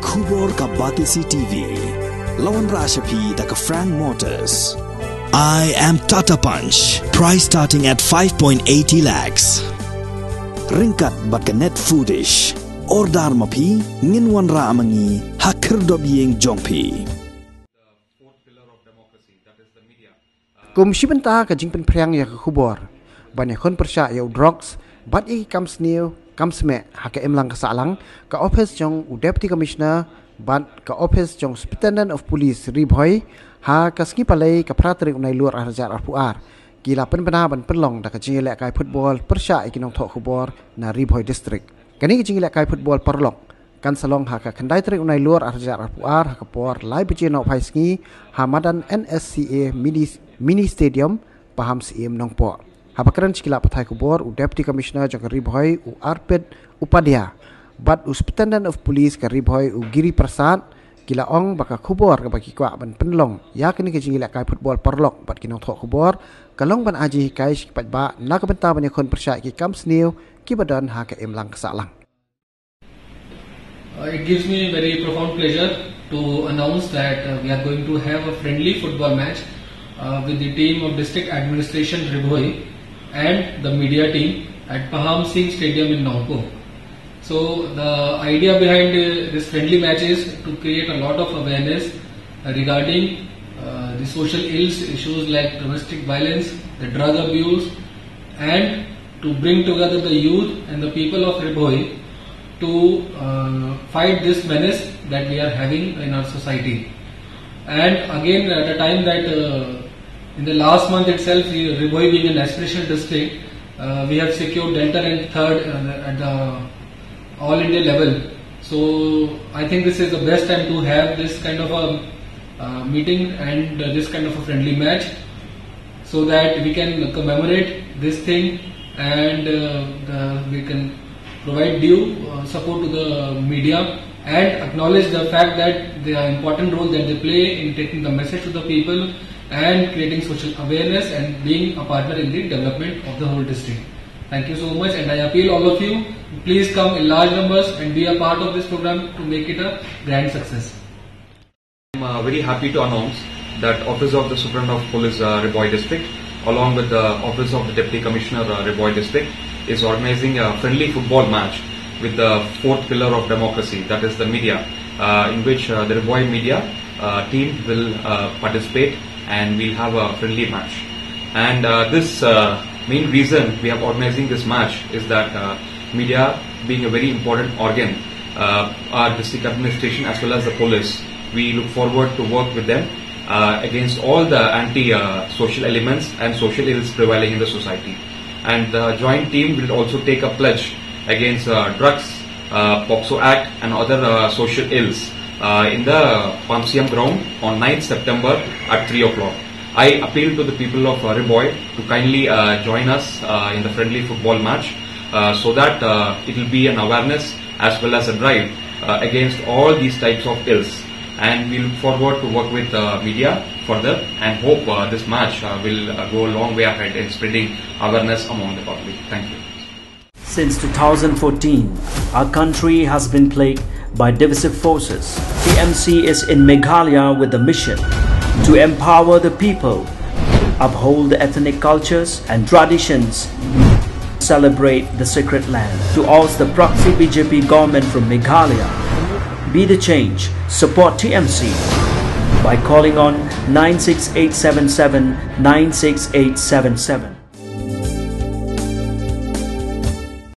Khubor ka Batisi TV, Lawan Rashapi da ka Frank Motors. I am Tata Punch, price starting at 5.80 lakhs. Ringkat bat ka net foodish, ordar mapi, nginwan ra amangi, hakir dobyeng jongpi. Kum shibenta ka jingpen priang ya Khubor. Banyak kon Pyrshah ya drugs, bat i kam snew, kam sme haka emlang kasalang ka Ophis jong Deputy Commissioner bat ka Ophis jong Superintendent of Police Bhoi ha ka ski palai ka pratrik unai luar arjar arpuar. Gila penbena ban penlong da ka Ïalehkai Phutbol Pyrshah iki Nongthoh Khubor na Bhoi district. Kani ka Ïalehkai Phutbol perlong kan salong ha ka kandai trik unai luar arjar arpuar ha ka por lai bejeno phai ski ha madan NSCA mini stadium paham CM Nongthoh. Habakaran cikila patai Khubor Deputy Commissioner jong Bhoi Arpit Upadhyaya bat Superintendent of Police ka Bhoi Giri Prasad kila ong baka Khubor ka baki kwa ban penlong ya kini ke Ïalehkai Phutbol perlok bat kinong Nongthoh Khubor kalong ban aji kai sipat ba na ka benta ban kon Pyrshah ki kam snew ki badan ha ka emlang kasalang. It gives me very profound pleasure to announce that we are going to have a friendly football match with the team of District Administration Bhoi and the media team at Paham Singh Stadium in Nongthoh. So the idea behind this friendly match is to create a lot of awareness regarding the social ills issues like domestic violence, the drug abuse, and to bring together the youth and the people of Bhoi to fight this menace that we are having in our society. And again, at a time that in the last month itself, Bhoi being an aspirational district, we have secured Delta and third at the all India level. So I think this is the best time to have this kind of a meeting and this kind of a friendly match, so that we can commemorate this thing and we can provide due support to the media and acknowledge the fact that the important role that they play in taking the message to the people and creating social awareness and being a partner in the development of the whole district. Thank you so much, and I appeal all of you, please come in large numbers and be a part of this program to make it a grand success. I am very happy to announce that Office of the Superintendent of Police Bhoi district along with the Office of the Deputy Commissioner Bhoi district is organizing a friendly football match with the fourth pillar of democracy, that is the media, in which the Bhoi media team will participate and we'll have a friendly match. And this main reason we are organizing this match is that media being a very important organ, our district administration as well as the police, we look forward to work with them against all the anti-social elements and social ills prevailing in the society. And the joint team will also take a pledge against drugs, POXO Act and other social ills in the Pamsiam ground on 9th September at 3 o'clock. I appeal to the people of Bhoi to kindly join us in the friendly football match so that it will be an awareness as well as a drive against all these types of ills. And we look forward to work with media further and hope this match will go a long way ahead in spreading awareness among the public. Thank you. Since 2014, our country has been plagued by divisive forces. TMC is in Meghalaya with the mission to empower the people, uphold the ethnic cultures and traditions, celebrate the sacred land. To oust the proxy BJP government from Meghalaya, be the change, support TMC by calling on 96877 96877.